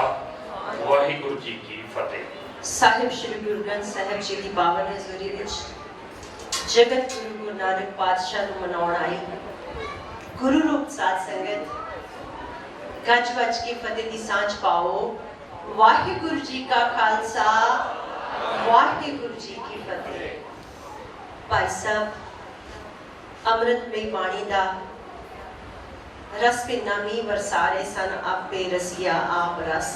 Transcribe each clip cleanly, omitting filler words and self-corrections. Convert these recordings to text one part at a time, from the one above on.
ਵਾਹਿਗੁਰੂ जी की फतेह। साहिब श्री गुरु ग्रंथ साहिब जी की पावन हजूरी विच जगत गुरु गुरु नानक पातशाह नूं मनाउण आई गुरु रूप साध संगत गज वज के फतेह की सांझ पाओ। वाहिगुरु जी का खालसा वाहिगुरु जी की फतेह। भाई साहब अमृतमई बाणी दा रस पिन्ना मीह वरसा रहे सन। आपे रसिया आप रस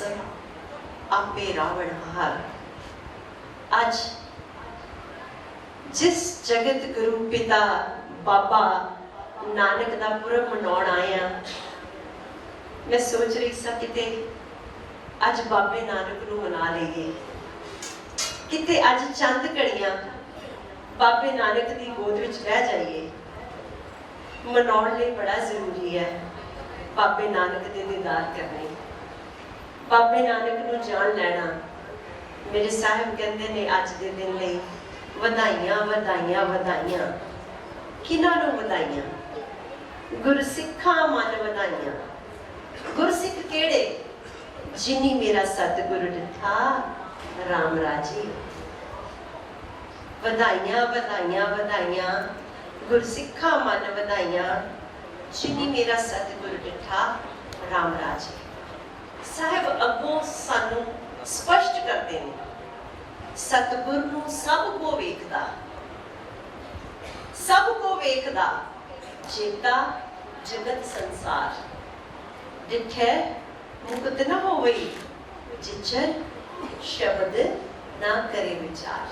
आपे रावण हार। आज जिस जगत गुरु पिता बाबा नानक दा पुरब मनाउण आया, मैं सोच रही सा किते अज बाबे नानक नूं मना लईए, किते अज चंद घड़ियां बाबे नानक दी गोद विच बह जाइए। मनाउण लई बड़ा जरूरी है बाबे नानक दे दीदार करने, बाबे नानक नूं जान लैना। मेरे साहिब कहते ने अज दे दिन लई वधाइयां वधाइयां वधाइयां। किन्हां नूं वधाइयां? गुरसिखां मन वधाइयां। गुरसिख केड़े? जिनी मेरा सतगुरु दिठा राम राजी। वधाइयां वधाइयां वधाइयां गुरसिखां मन वधाइयां जिनी मेरा सतगुरु दिठा राम राजी। साहिब अगों सानू स्पष्ट करते हैं सतगुरु नूं सब को वेखदा, सब को वेखदा चेता जगत संसार। जिथे मुकत न होवई जिचर शब्द ना करे विचार।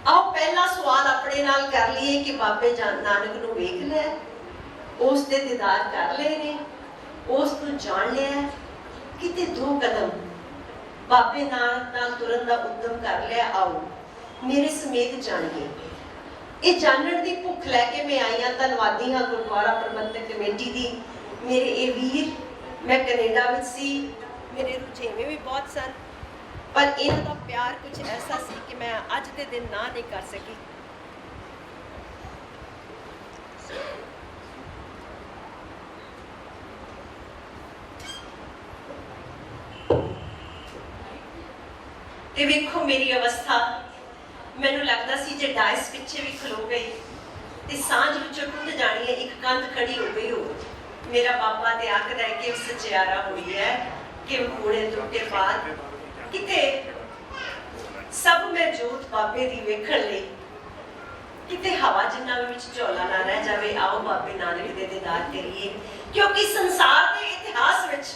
आओ पहला सवाल अपने नाल कर लिए कि बाबे नानक नूं वेख लिया, उस दे दीदार कर लए ने, उस नूं जान लिया, किते दो कदम बाबे नाल तुरन दा उद्यम कर लिया। आओ मेरे समेत जानिए। ये जानने की भुख लैके मैं आई हाँ। धन्नवादी हाँ गुरुद्वारा प्रबंधक कमेटी दी। मेरे ये वीर, मैं कनेडा विच सी, मेरे रुझेवे भी बहुत सन, पर इन्हां दा प्यार कुछ ऐसा सी कि मैं अज दे दिन ना नहीं कर सकी। ते वेखो मेरी अवस्था, मैनू लगता सी जे डायस पिछे भी खलो गई ते सांझ विचों टुट जानी है, एक कंध खड़ी हो गई हो। मेरा बाबा ते आखदा है कि सचियारा हुई है कि कूड़े टुटे बाद किते सब में जोत बाबे दी वेखण लई, किते हवा जिन्ना विच झोला ना रह जावे। आओ बाबे नानक दे दीदार करिए, क्योंकि संसार के इतिहास विच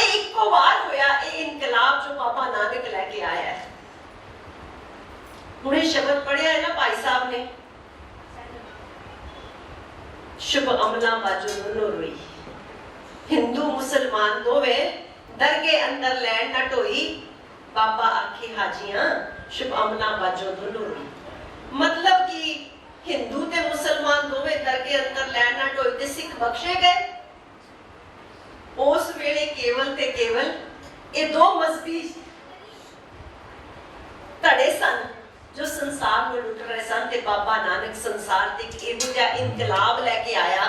इको बार होया ये इनकलाब जो बाबा नानक लेके आया है। हुणे शब्द पढ़िया है ना भाई साहब ने, शुभ अमला बाजो दोनों रोई। हिंदू मुसलमान दोवे दरगे अंदर लैन न ढोई, बाबा आखे हाजियां शुभ अमला बाजो दोनों रोई। मतलब कि हिंदू ते मुसलमान दोवे दरगे अंदर लैन न ढोई ते सिख बख्शे गए। उस वेले केवल ते केवल ये दो मजहबी धड़े सन जो संसार में लुट रहे सन, ते बाबा नानक संसार ते इहो जिहा इनकलाब लेके आया।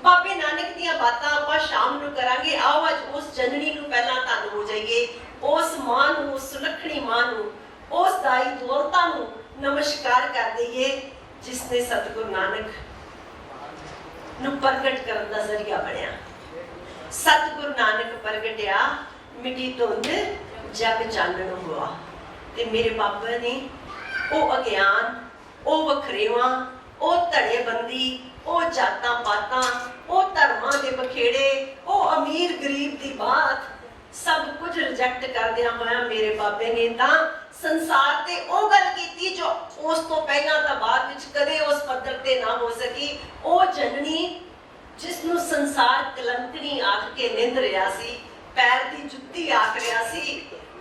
बाबे नानक दीयां बातां आपां शाम नूं करांगे। आओ अज उस जननी नूं पहलां धन हो जाइए, उस मां नूं, उस सुलखणी मां नूं, उस दाई दौलतां नूं नमस्कार कर दईए जिसने सतगुरु नानक नूं प्रगट करन दा जरिया बनिया। सतगुरु नानक प्रगटिया मिट्टी धुंध जग चानण हुआ। ते मेरे बाबा ने ओ अज्ञान, ओ वखरेवा, ओ धड़ेबंदी, ओ जातां पातां, ओ धर्मां दे बखेड़े, ओ अमीर गरीब दी बात सब कुछ रिजेक्ट करदियां होया मेरे बाबे ने तां संसार ते ओ गल कीती जो उस तो पहलां तां बाद विच कदे उस पद्धर ते ना हो सकी। ओ जननी जिसनों संसार कलंकनी आख के निंद रहा सी, पैर की जुत्ती आख रहा सी,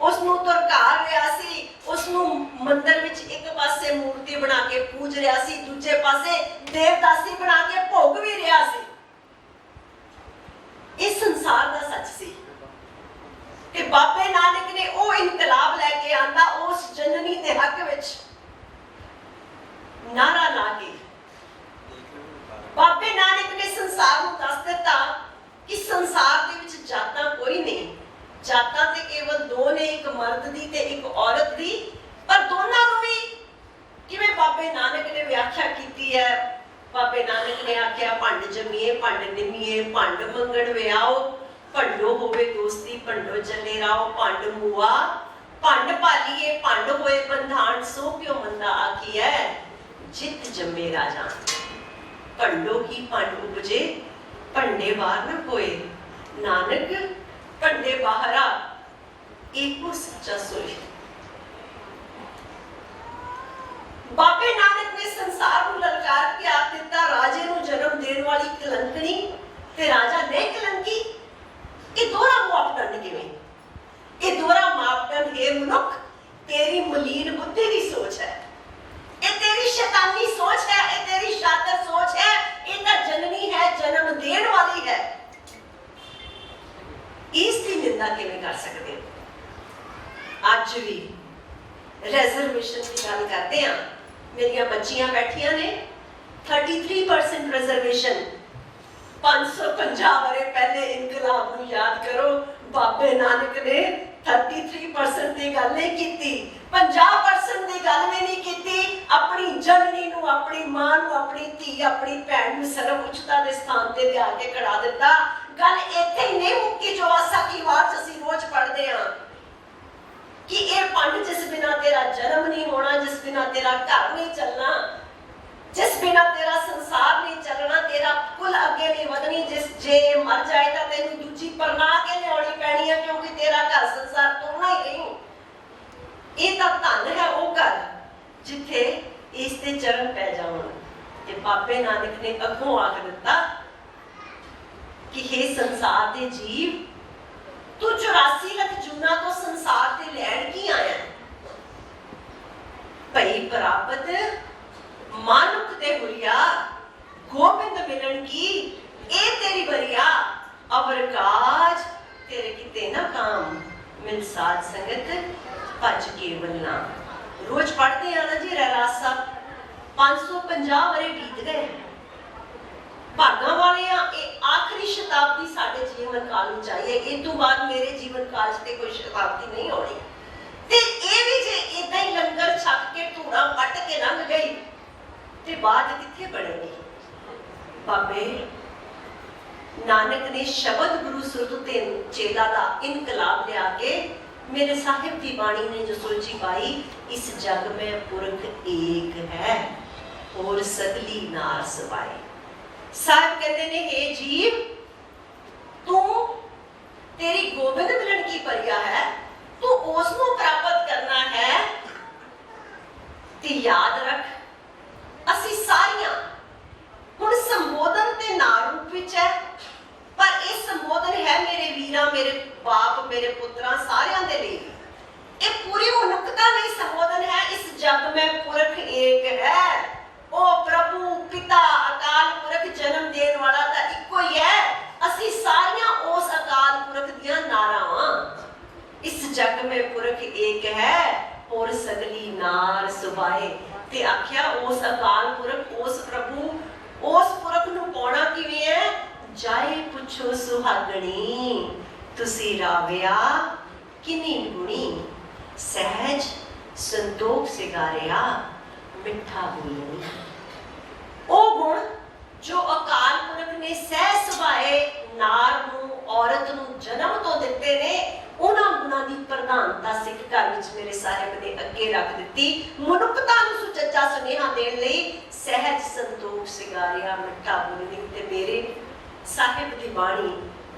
उसनों धुरकार रहा सी, उसनों मंदिर विच एक पासे मूर्ति बना के पूज रहा सी, दूजे पासे देवदासी बना के भोग भी रहा सी। इस संसार का सच सी कि बाबे नानक ने वो इनकलाब लेके आंदा उस जननी के हक विच नारा ला के। बाबे नानक ने संसार को दस दिता कि संसार दे विच जातां कोई नहीं, जातां ते केवल दो ने, एक मर्द दी ते एक औरत दी, पर दोनों नूं भी किवें बाबे नानक ने व्याख्या की है। बाबे नानक ने आख्या भंड जमीए भंड निमीए, भंड मंगण व्याओ, भंडो होवे दोस्ती भंडो चले राओ, भंड मुआ भंड पालिए, भंड होए बंधान, सो क्यों मंदा आखी है, जित जम्मे राजा। भंडो ही भंड उपजे, भंडे बाहर न कोए, नानक भंडे बाहरा एको सच्चा सोई। बाबे नानक ने संसार को ललकार के आख दिता, राजे नूं जन्म देने वाली कलंकनी ते राजा ने कलंकी। ये दोहरा मापदंड किवें? ये दोहरा मापदंड है मनुख, तेरी मलीन बुद्धि की सोच है, ये तेरी शैतानी सोच है, ये तेरी शातिर सोच है, ये तो जननी है, जन्म देने वाली है। इसकी निंदा किवें कर सकते हो? आज भी रिजर्वेशन की गल करते हैं, मेरिया बच्चियां बैठिया ने 33% रिजर्वेशन। 550 वरे पहले इनकलाब नूं याद करो, बाबे नानक ने 33% की गल नहीं की, 50% की गल भी नहीं की। अपनी जननी नूं, अपनी मां नूं, अपनी धी, अपनी भैन नूं सर्व उच्चता के स्थान ते लिया के खड़ा दिता। गल इत्थे ही नहीं मुक्की जो आसा की वार असीं रोज पढ़दे हां कि ये पंड जिस बिना तेरा जन्म नहीं होना, जिस बिना तेरा घर नहीं चलना, जिस बिना तेरा संसार नहीं चलना, तेरा कुल अगे नहीं वधनी, जिस जे मर जाए तो तेन दूजी परना के लियानी पैनी है, क्योंकि तेरा घर संसार तोड़ना ही नहीं। ये तो धन है वो घर जिथे इसते चरण पै जाओ। ते बाबे नानक ने अगों आख दिता कि हे संसार के जीव, तू 84 लाख जूना तो संसार ते लैण की आया, भई प्राप्त मानुख ते हुरिया, गोबिंद मिलन की ए तेरी बरिया, अवर काज तेरे किते ना काम, मिल साध संगत भज केवल नाम। रोज पढ़ते हैं ना जी रहरास साहब, 550 वरे बीत गए, भागा वाले ये आखिरी शताब्दी साडे जीवन काल में चाहिए। इस तो बाद मेरे जीवन काल से कोई शताब्दी नहीं होनी। ते ये भी जे इदां ही लंगर छक के धूड़ा पट के लंघ गई ते बाद किथे बढ़ेगी? बाबे नानक ने शब्द गुरु सुरत ते चेला दा इनकलाब लिया के मेरे साहिब की बाणी ने जो सोची पाई, इस जग में पुरख एक है और सगली नार सवाए। साहब कहते ने, हे जीव, तू तेरी गोबिंद मिलन की परिया है, तू उसको प्राप्त करना है। ते याद रख, असी सारियां हुण संबोधन ते नाम रूप विच है, पर यह संबोधन है मेरे वीरां, मेरे बाप, मेरे पुत्रां, सारियां दे लई। ये पूरी मनुक्खता लई संबोधन है। इस जग में पुरख एक है, ओ प्रभु पिता अकाल पुरख जन्म देने वाला तो इको ही है। असी सारियां उस अकाल पुरख दियां नारां। इस जग में पुरख एक है और सगली नार सुभाए। ते आख्या उस अकाल पुरख, उस प्रभु, उस पुरख नूं पाउणा किवें है? जाए पुछो सुहागणी, तुसी राविया किनी गुणी, सहज संतोख सिगारिया मिठा बोलनी। ओ गुण जो अकाल पुरख ने सह सुभाए नार नूं, औरत नूं जन्म तो दिते ने, उन्हां गुणां दी प्रधानता सिख घर विच मेरे साहिब ने अगे रख दिती। मनुक्खता नूं सुचज्जा सुनेहा देण लई सहज संतोख सिगारिया मिठा बोलनी। ते मेरे साहिब दी बाणी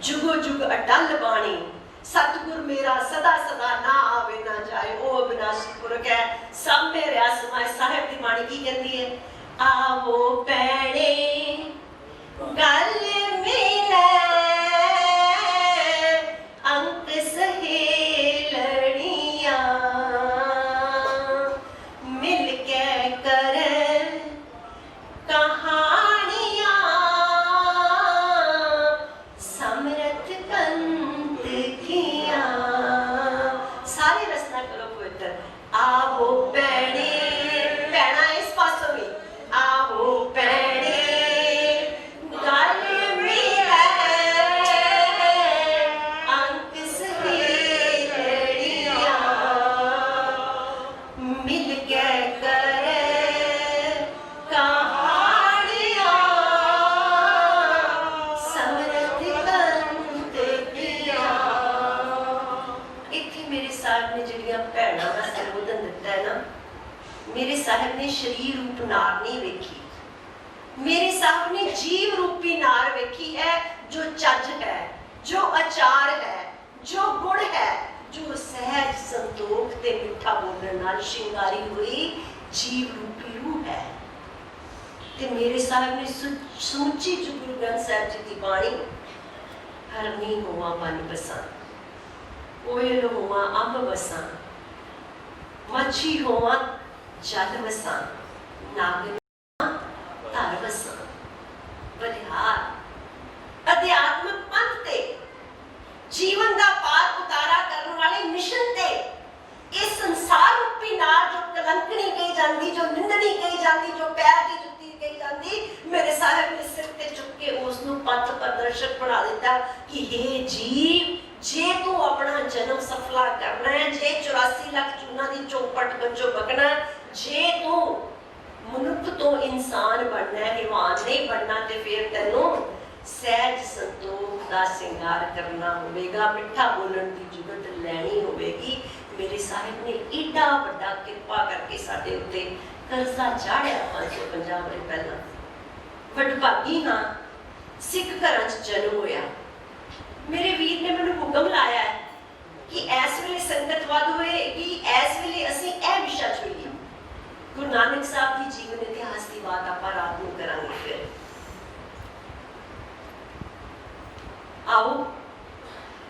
जुगो जुग अटल बाणी, सतगुर मेरा सदा सदा ना आवे ना जाए, ओ अविनाशी पुरख है सब में रहा समाए। साहिब दी बाणी की कहती है? आवो पैणे गल मिले, अंक सहेलड़ियां मिल के करे कहानियां, समरथ पंत किया। सारे रचना करो पवित्र। आवो पैणे, पैणा इस पासों भी, आवो पैणे गल मिले, मेरे साहब ने शरीर रूप नार नहीं वेखी, मेरे साहब ने जीव रूपी नार वेखी है, जो चज है, जो अचार है, जो गुण है, जो सहज संतोख ते मिठा बोलण नाल शिंगारी हुई जीव रूपी रूह है। ते मेरे साहब ने समूची जो गुरु ग्रंथ साहिब जी की बाणी, हरनी होवा बन बसा, कोयल होवा अंब बसा, मच्छी होवा जल बसा, नागन धर बसा। बलिहार अध्यात्मक पंथ ते जीवन का पार उतारा करने वाले मिशन ते इस संसार रूपी नार जो कलंकनी कही जाती, जो निंदनी कही जाती, जो पैर की जुत्ती कही जाती, मेरे साहब ने सिर ते चुक के उसनु पथ प्रदर्शक बना दिता कि हे जीव, जे तू अपना जन्म सफला करना है, जे 84 लाख चूना दी चौपट बच्चों बकना, जे तू मनुष्य तो इंसान बनना है, हैवान नहीं बनना, ते फिर तेनू सहज संतोख का सिंगार करना होगा, मिठा बोलण की जुगत लैनी होगी। मेरे साहिब ने एडा बड़ा कृपा करके साडे उत्ते कर्जा चाढ़िया 550 वर्ष पहला। वडभागी हाँ, सिख घर च जन्म होया। मेरे वीर ने मैनू हुक्म लाया है कि इस वेले संगत वध होएगी, इस वेले असीं इह विशा छुईए। गुरु नानक साहब की जीवन इतिहास की बात आपां रात नूं करांगे। फिर आओ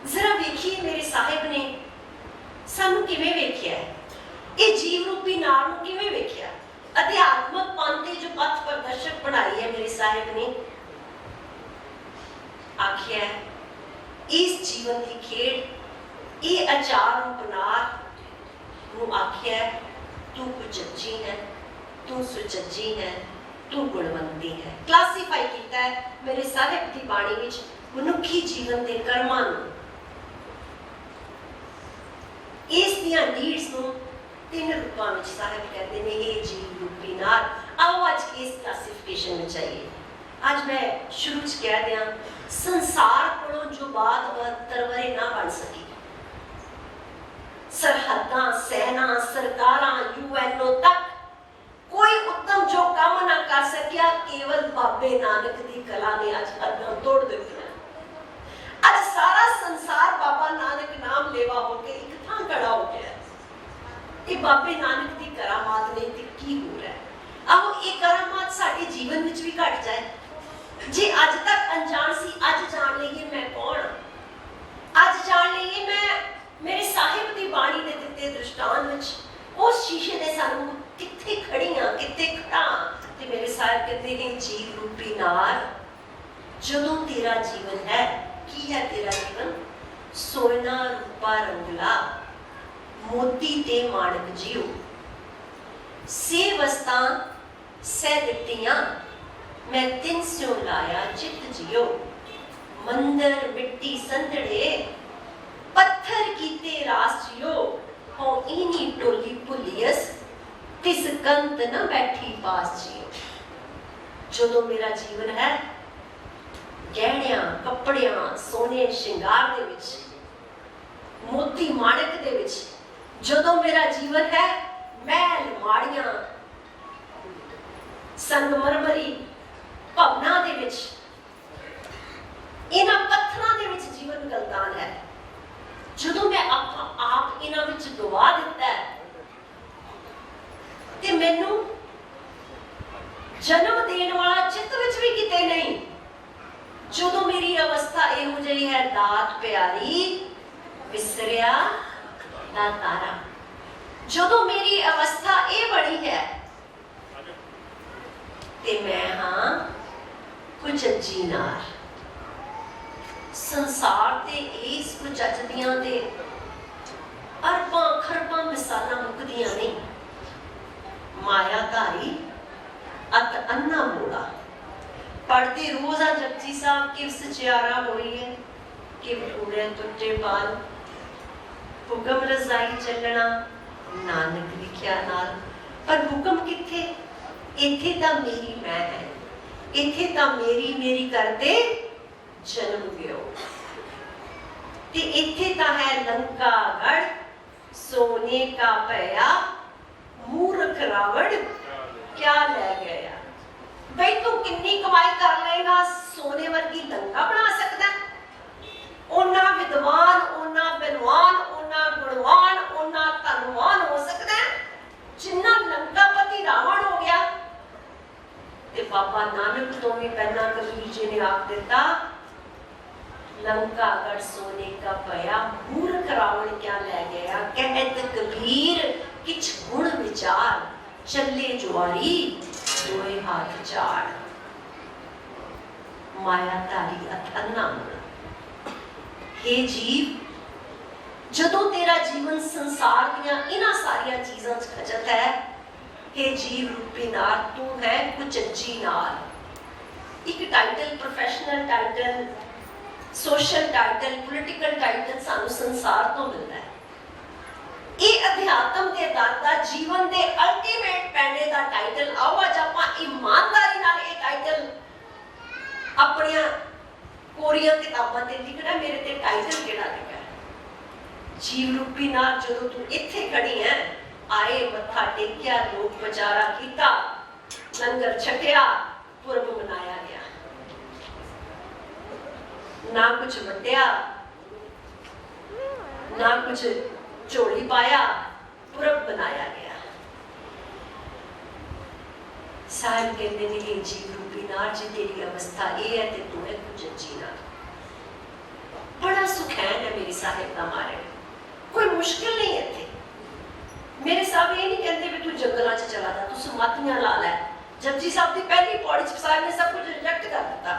जरा देखिए मेरे साहिब ने सानू किवें वेख्या है, ये जीव रूपी नार नूं किवें वेख्या। अध्यात्मक पंथ जो पथ प्रदर्शक बनाई है मेरे साहिब ने, आखिया है इस जीवन की खेड, ये आचार रूप नार नूं आखिया है तू कुचज्जी है, तू सुचज्जी है, तू गुणवंती है। क्लासीफाई किया है मेरे साहिब की बाणी विच मनुखी जीवन के कर्मां नूं, इस दियां नीड्स नूं 3 रूपां विच साहिब कहते हैं ये जीव रूपी नार। आओ आज इस क्लासिफिकेशन में चाहिए। आज मैं शुरू च कह दिया, संसार कोलों जो बात तरवरे ना बन सकी, सरहदां, सेना, सरकारां, यूएनओ तक कोई उत्तम जो काम ना कर सकिया, केवल बाबे नानक की कला ने आज हदां तोड़ दित्तियां। आज सारा संसार बाबा नानक नाम लेवा होके एक थां खड़ा हो गया। ये बाबे नानक की करामात ने ते की हो रहा है। आओ ये करामात साडे जीवन विच भी घट जाए। जे आज तक अनजान सी, आज जान लईए मैं कौन, आज जान लईए मैं मेरे साहिब की बाणी दे दिते दृष्टांत विच उस शीशे दे सानू कित्थे खड़ियां, कित्थे खड़ा। ते मेरे साहिब कहते हैं जीव रूपी नार, जदों तेरा जीवन है, की है तेरा जीवन, सोना रूपा रंगला, मोती ते माणक जियो, से वस्तां सह दित्तियां, मैं तिन स्यों लाया चित जियो, मंदिर मिट्टी संदड़े, पत्थर कीते रास जियो, हो इनी टोली भुलियस, तिस कंत न बैठी पास जियो। जदों मेरा जीवन है गहणियां, कपड़ियां, सोने श्रृंगार दे विच, मोती माणक दे विच, जदों मेरा जीवन है महल माड़ियां, संगमरमरी भवनां दे विच, इन्हां पत्थरां दे विच जीवन गलतान है। जदों मैं आप इन्हां विच गवा दिता है ते मैनू जन्म देण वाला चित्त विच भी किते नहीं। जदों मेरी अवस्था इहो जिही है, दात प्यारी विसरिया ना तारा, जदों मेरी अवस्था ये बड़ी है ते मैं हाँ कुचज्जी नार। संसार ते इस कुचज्जियां दे अरबां खरबां मिसालां मुकदियां नहीं। मायाधारी अत अन्ना मोड़ा, पढ़ते रोज आ जपजी साहब कि सचियारा होई है कि पूरे टुटे बाल, हुक्म रजाई चलना नानक लिखिया नाल। पर हुक्म किथे, इथे तां मेरी मैं है, इथे तां मेरी करते जन्म गयो, ते इथे तां है लंका गढ़, सोने का पया मूर्ख रावण क्या लै गया। बई तू किन्नी कमाई कर लेगा, सोने वर्गी लंका बना सकता है? ओना विद्वान, ओना बलवान, ओना गुणवान, ओना धनवान हो सकता है जिन्ना लंकापति रावण हो गया। ते बाबा नानक तो भी पहला कबीर जी ने आख दिता, लंका गढ़ सोने का पया, मूर्ख रावण क्या लै गया। कहत कबीर किछ गुण विचार, चले जुआरी दोए हाथ चाड़। माया तारी अथन्ना हे जीव, जदों तेरा जीवन संसार दियां इन्हां सारियां चीज़ां च खचत है, हे जीव रूपी नार तू है कुचज्जी नार। एक title, professional title, social title, political title सानू संसार तो मिलता है। ये अध्यात्म के दर दा जीवन दे अल्टीमेट पैंडे दा टाइटल। आओ अज आपां ईमानदारी नाल ये टाइटल अपनियां कोरियां किताबां ते लिखना। मेरे ते टाइटल केड़ा लिखा है, जीव रूपी नार। जदों तू इत्थे खड़ी है, आए मत्था टेकिया, लोक बचारा कीता, लंगर छकिया, पुरब मनाया गया। ना कुछ वटिया, ना कुछ झोली पाया, पुरब मनाया गया। साहिब कहते ने, हे जीव रूपी नार, जी तेरी अवस्था ये है ते तू है कुचज्जी नार। बड़ा सुखैन है मेरी साहिब का मारे, कोई मुश्किल नहीं है थे। मेरे साहब ये नहीं कहते भी तू जंगलों च चला जा, तू समातियां ला लै। जपजी साहब की पहली पौड़ी च साहिब ने सब कुछ रिजेक्ट कर दिता।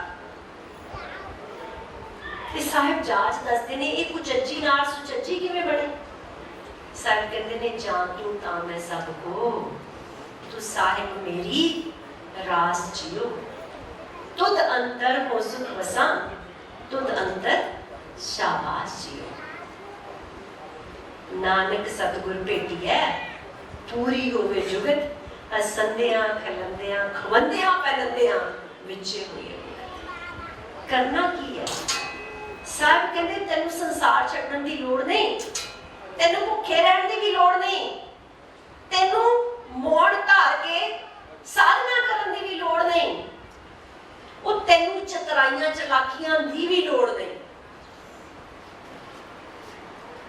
ते साहिब जाच दसदे ने, ये कुचज्जी नार सुचज्जी किवें बने। साहिब कहते ने, जान तू तां मैं सब को, तू साहिब मेरी रास जियो। तुद अंतर हो सुख वसा, तुद अंतर शाबाश जियो। नानक सतगुर भेटी है, पूरी होवे जुगत, हसंदियां खलंदियां खवंदियां पैलंदियां विचे हुई। करना की है? साहब कहते तेनू संसार छड्डण दी लोड़ नहीं, तेनू भुखे रहण दी भी लोड़ नहीं, तेनू मौन धार के साधना करन दी भी लोड़ नहीं, वो तेनू चतराइयां चलाकियां दी भी लोड़ नहीं।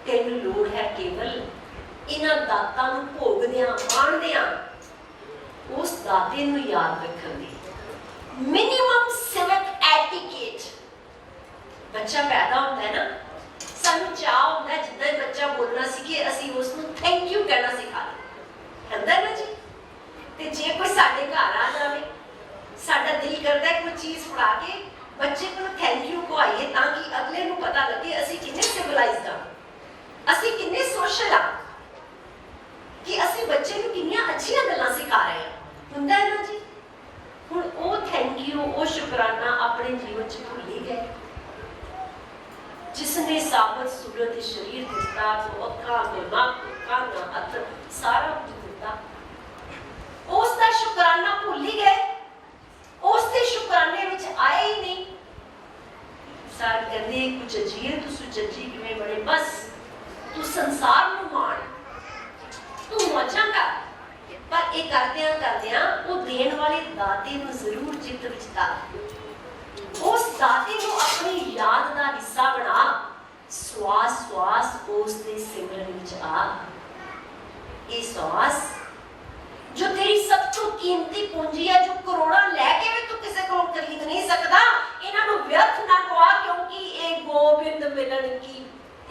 तेनू लोड़ है केवल इन्हां दातां नूं भोगदियां माणदियां उस दाते नूं याद रखण दी। Minimum civic etiquette. बच्चा पैदा होता है ना, सानू चाह होता है जिद्दां बच्चा बोलना सी कि असीं उस नूं थैंक यू कहना सिखा दें, कहंदा है ना जी। ते जे कोई साडे घर आ जावे, साडा दिल करदा है कोई चीज़ फड़ा के बच्चे को थैंक यू कहाइए ताकि अगले नूं पता लगे असीं किन्ने सिविलाइज्ड हां, असीं किन्ने सोशल हां, कि असीं बच्चे नूं किन्नियां अच्छियां गल्लां सिखा रहे हां। हुंदा है ना जी। हुण ओ थैंक यू, ओ शुकराना अपने जीवन च भुल ही गए। जिसने साबत सूरत शरीर दिता, तो अखा तो नक कान हथ सारा कुछ दिता, उसका शुकराना भुल ही गए, उसके शुकराने विच आए ही नहीं। सार कहते कुछ अजीए तू सुचज्जी किवें बने, बस तू संसार नूं माण, तू मौजां कर, पर ये करदियां करदियां वो देण वाले दाते नूं जरूर चित्त विच कर। उस दाते को अपनी याद का हिस्सा बना, श्वास श्वास उस दे सिमरन विच आ। ये श्वास जो तेरी सब तो कीमती पूंजी है, जो करोड़ा लेके भी तू किसी को खरीद नहीं सकता, इन्हां नूं व्यर्थ ना गवा, क्योंकि ये गोबिंद मिलन की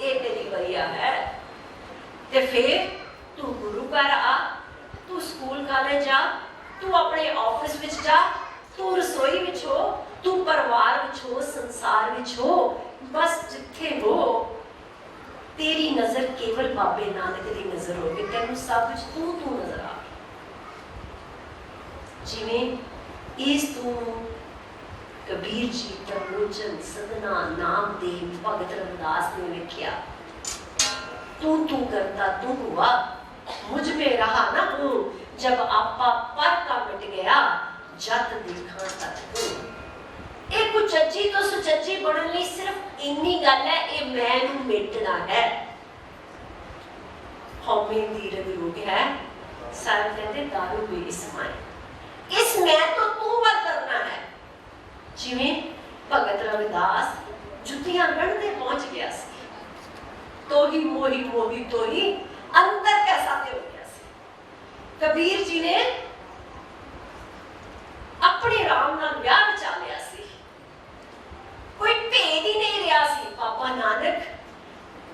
ये तेरी वरिया है। ते फिर तू गुरु घर आ, तू स्कूल कॉलेज जा, तू अपने ऑफिस विच जा, तू रसोई विच हो, तू परिवार विच हो, संसार विच हो, बस जिथे हो तेरी नजर केवल बाबे नानक की नजर होगी। तेनू सब विच तू नजर आ। जिवें इस तू कबीर जी तरलोचन सदना नाम देव भगत रविदास ने लिखिया, तू करता तू हुआ, मुझ में रहा ना हूं, जब आपा पर का मिट गया, जत देखा तक तू। ये कुचज्जी तो सुचज्जी बनने लई सिर्फ इन्नी गल है, ये मैं नूं मिटना है। हौमे दी रग रोग है, साहब कहते दारू मेरी समाए, इस मैं तो तू वर करना है। जिवें भगत रविदास जुतियां गढ़ते पहुंच गया सी, तो ही मोही मोही तो ही अंदर कैसा ते हो गया सी। कबीर जी ने अपने राम नाल ब्याह बचा लिया सी, कोई भेद ही नहीं रहा सी। बाबा नानक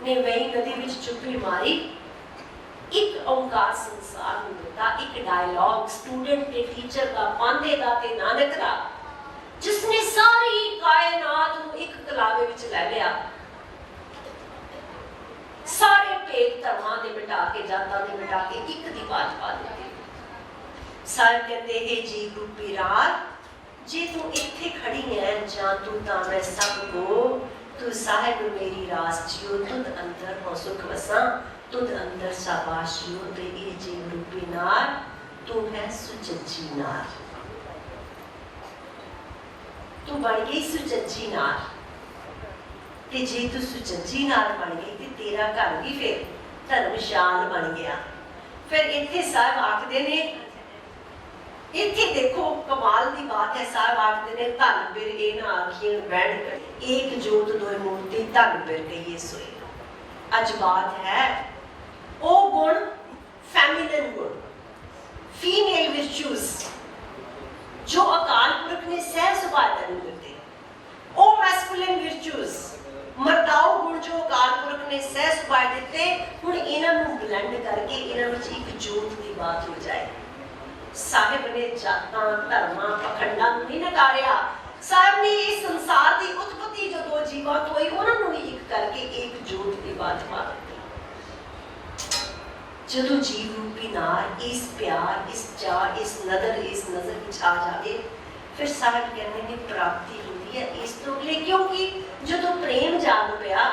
ने वही नदी विच चुप्पी मारी, एक ओंकार संसार में दिता, एक डायलॉग स्टूडेंट ते टीचर का, पांधे दा ते नानक दा, जिसने सारी कायनात को एक कलावे विच ले लिया, सारे भेद धर्मां दे मिटा के, जातां दे मिटा के एक दी बात पा दी। साहब कहते हे जीव रूपी रात, जे तू इत्थे खड़ी है जां तू तां मैं सब को, तू साहिब मेरी रास जियो, तुद अंदर हो सुख वसा, तुद अंदर शाबाशियो, ते ये जीव रूपी नार तू है सुचज्जी नार। तू बन गई सुचज्जी नार, ते जे तू सुचज्जी नार बन गई ते तेरा घर भी फिर धर्मशाल बन गया। फिर इत्थे साहब आखदे ने, इत्थे देखो कमाल की बात है, साहब आखदे ने धन बिर ए ना आखियन बैण कर, एक जोत दोय मूर्ति धन बिर कहिए सोए। अज बात है ओ गुण, फेमिनिन गुण, फीमेल विर्च्यूज जो अकाल पुरख ने सह सुभाए तैनूं दिते, ओ मैस्कुलिन विर्च्यूज मर्दाऊ गुण जो अकाल पुरख ने सह सुभाए दिते, हुण इन्हां नूं ब्लेंड करके इन्हां विच एक जोत की बात हो जाए। साहिब ने जातां धर्मां पखंडां नूं नहीं नकारिया, साहिब ने इस संसार की उत्पत्ति जो दो जीवां तो ही उन्हां नूं एक करके एक जोत की बात पा दी। जदों जीव रूपी नार इस प्यार, इस चाह, इस नजर विच आ जाए, फिर साहिब कहते हैं प्राप्ति होती है इस तो अगले, क्योंकि जदों प्रेम जाग पिया,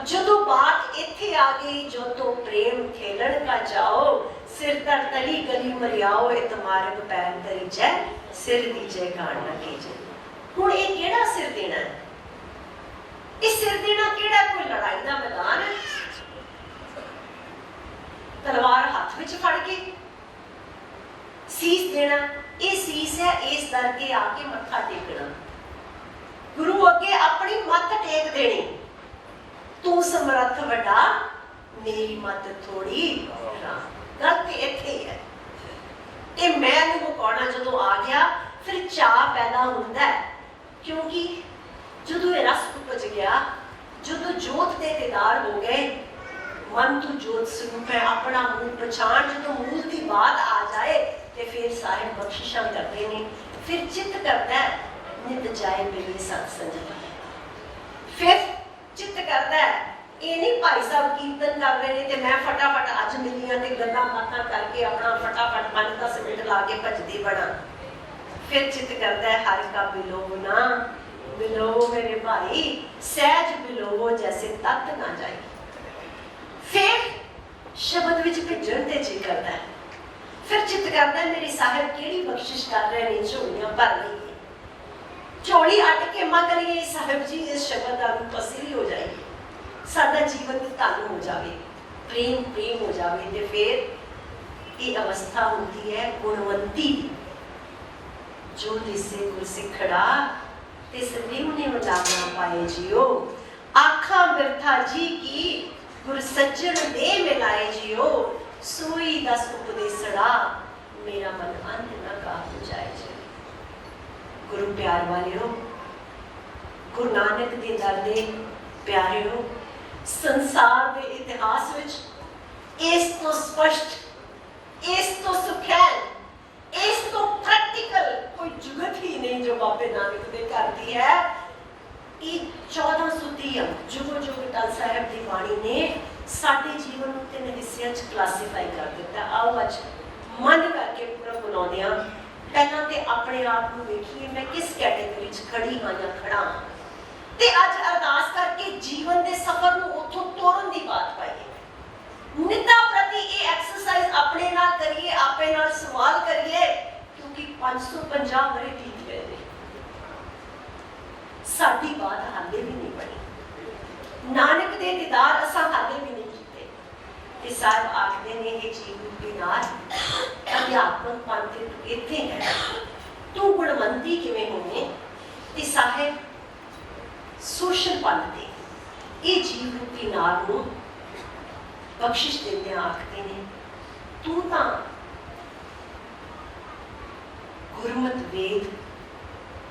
जदों बात इत्थे आ गई, जो तो प्रेम खेलन का जाओ, सिर तर तली गली मरियाओ, इत मार्ग पैर तरी जय, सिर दीजे गान ना कीजे। हुण ये केड़ा सिर देना है? इस सिर देना केड़ा कोई लड़ाई का मैदान है? तलवार हाथ विच फड़ के सीस देना, ये सीस है, इस दर के आके मत्था टेकना, गुरु अगे अपनी मत टेक देनी। तू समर्थ वड्डा, मेरी मत थोड़ी गलत इत्थे है। ये मैं मुकाना जदों आ गया, फिर चाह पैदा होता है, क्योंकि जदों ये रस उपज गया, जदों जोत के दीदार हो गए, मन तो जोत स्वरूप है, अपना मूल पछाण जदों मूल की बात आ जाए, तो फिर सारे बख्शिशां करते हैं, फिर चित्त करता है नित जाए मिले सत्संग, फिर चित्त करता है ये नहीं भाई साहब कीर्तन कर रहे हैं तो मैं फटाफट अज मिलियां ते गल्लां बातां करके अपना फटाफट 5-10 मिनट ला के भजदी बना। फिर चित्त करता है हर का बिलोव ना बिलोव मेरे भाई, सहज बिलोव जैसे तत ना जाए। फिर शब्द विच भिजण ते जी करता है, फिर चित्त करता है मेरी साहिब केड़ी बख्शिश कर रहे हैं, झोलियां भर लईए, झोली अट के मंग लईए साहिब जी, इस शब्द का रूप असली हो जाएगी, साडा जीवन धन हो जाए, प्रेम प्रेम हो जाए। तो फिर ये अवस्था होती है गुणवंती, जो दिसे गुर सिखड़ा तिस निम निम लागना पाए जियो, आखा बिरथा जी की गुर सज्जन दे मिलाए जियो, सोई दस उपदेसड़ा मेरा मन अंध न काबू जाए जियो। गुरु प्यार वालियो, गुरु नानक दे दर दे प्यारियो, संसार के इतिहास विच इस तो स्पष्ट, इस तो सुखैन, इस तो प्रैक्टिकल कोई जुगत ही नहीं जो बाबे नानक ने करती है। 1430 जुगो जुग टल साहब की बाणी ने साडे जीवन को 3 हिस्सियां च क्लासीफाई कर दिता। आओ अज मन करके पूरा बुलाने आ, पहला ते अपने आप को देखिए मैं किस कैटेगरी च खड़ी हाँ या खड़ा हाँ, ते अज अरदास करके जीवन के सफर को उथों तोड़न की बात पाइए। निता प्रति ये एक्सरसाइज अपने नाल करिए, आपे नाल सवाल करिए, क्योंकि 550 वरे बीत गए ने, साडी बात हाले भी नहीं बनी, नानक दे दीदार असां हाले भी नहीं कीते। ते साहब आखदे ने हे जीव रूपी नार ਅਧਿਆਤਮਕ ਪੰਥ ਤੇ ਤੂੰ ਇੱਥੇ ਹੈ, ਤੂੰ ਗੁਣਵੰਤੀ ਕਿਵੇਂ ਹੋਵੇਂ। ਤੇ ਸਾਹਿਬ ਸੋਸ਼ਲ ਪੰਥ ਤੇ ਇਹ ਜੀਵ ਰੂਪੀ ਨਾਰ ਨੂੰ ਬਖਸ਼ਿਸ਼ ਦਿੰਦਿਆਂ ਆਖਦੇ ਨੇ, ਤੂੰ ਤਾਂ ਗੁਰਮਤ ਵੇਦ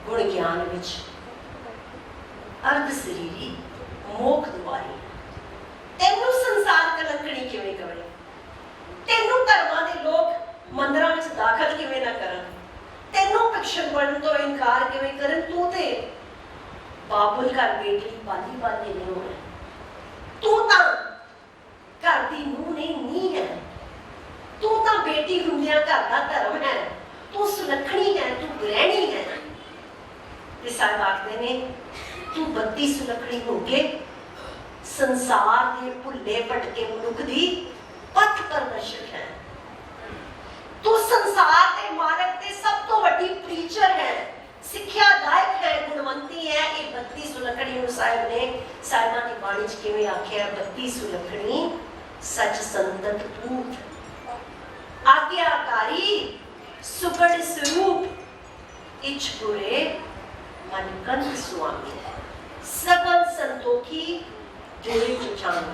ਗੁਣ ਗਿਆਨ ਵਿੱਚ ਅਰਧ ਸਰੀਰੀ ਮੋਖ ਦੁਆਰੀ, ਤੈਨੂੰ ਸੰਸਾਰ ਕਲੰਕਣੀ ਕਿਵੇਂ ਕਰੇ, ਤੈਨੂੰ ਧਰਮਾਂ ਦੇ ਲੋਕ ਮੰਦਰਾਂ ਵਿੱਚ ਦਾਖਲ ਕਿਵੇਂ ਨਾ ਕਰਨ, ਤੈਨੂੰ ਭਿਕਸ਼ਕ ਬਣਨ ਤੋਂ ਇਨਕਾਰ ਕਿਵੇਂ ਕਰਨ। ਤੂੰ ਤੇ ਬਾਬੁਲ ਘਰ ਬੇਟੀ ਬਾਲੀ ਬਾਲੀ ਨਹੀਂ ਹੋਣਾ, ਤੂੰ ਤਾਂ ਘਰ ਦੀ ਨੂੰਹ ਨਹੀਂ ਹੈ, ਤੂੰ ਤਾਂ ਬੇਟੀ ਹੁੰਦਿਆਂ ਘਰ ਦਾ ਧਰਮ ਹੈ, ਤੂੰ ਸੁਲੱਖਣੀ ਹੈ, ਤੂੰ ਗ੍ਰਹਿਣੀ ਹੈ। ਤੇ ਸਾਹਿਬ ਆਖਦੇ ਨੇ ਤੂੰ ਬੱਤੀ ਸੁਲੱਖਣੀ ਹੋ ਕੇ ਸੰਸਾਰ ਦੇ ਭੁੱਲੇ ਭਟਕੇ ਮਨੁੱਖ ਦੀ ਪਥ ਪ੍ਰਦਰਸ਼ਕ ਹੈ, ਤੂੰ ਸੰਸਾਰ ਦੇ ਮਾਰਗ ਤੇ ਸਭ ਤੋਂ ਵੱਡੀ ਪ੍ਰੀਚਰ ਹੈ, ਸਿੱਖਿਆਦਾਇਕ ਹੈ, ਗੁਣਵੰਤੀ ਹੈ। ਇਹ ਬੱਤੀ ਸੁਲੱਖਣੀ ਨੂੰ ਸਾਹਿਬ ਨੇ ਸਾਹਿਬਾਂ ਦੀ ਬਾਣੀ ਚ ਕਿਵੇਂ ਆਖਿਆ, ਬੱਤੀ ਸੁਲੱਖਣੀ ਸੱਚ ਸੰਤਤ ਪੂਤ, ਆਗਿਆਕਾਰੀ ਸੁਗੜ ਸਰੂਪ, ਇਛ ਗੁਰੇ ਮਨ ਕੰਧ ਸੁਆਮੀ, ਸਗਲ ਸੰਤੋਖੀ ਜੁੜੇ ਚੁਚਾਨ,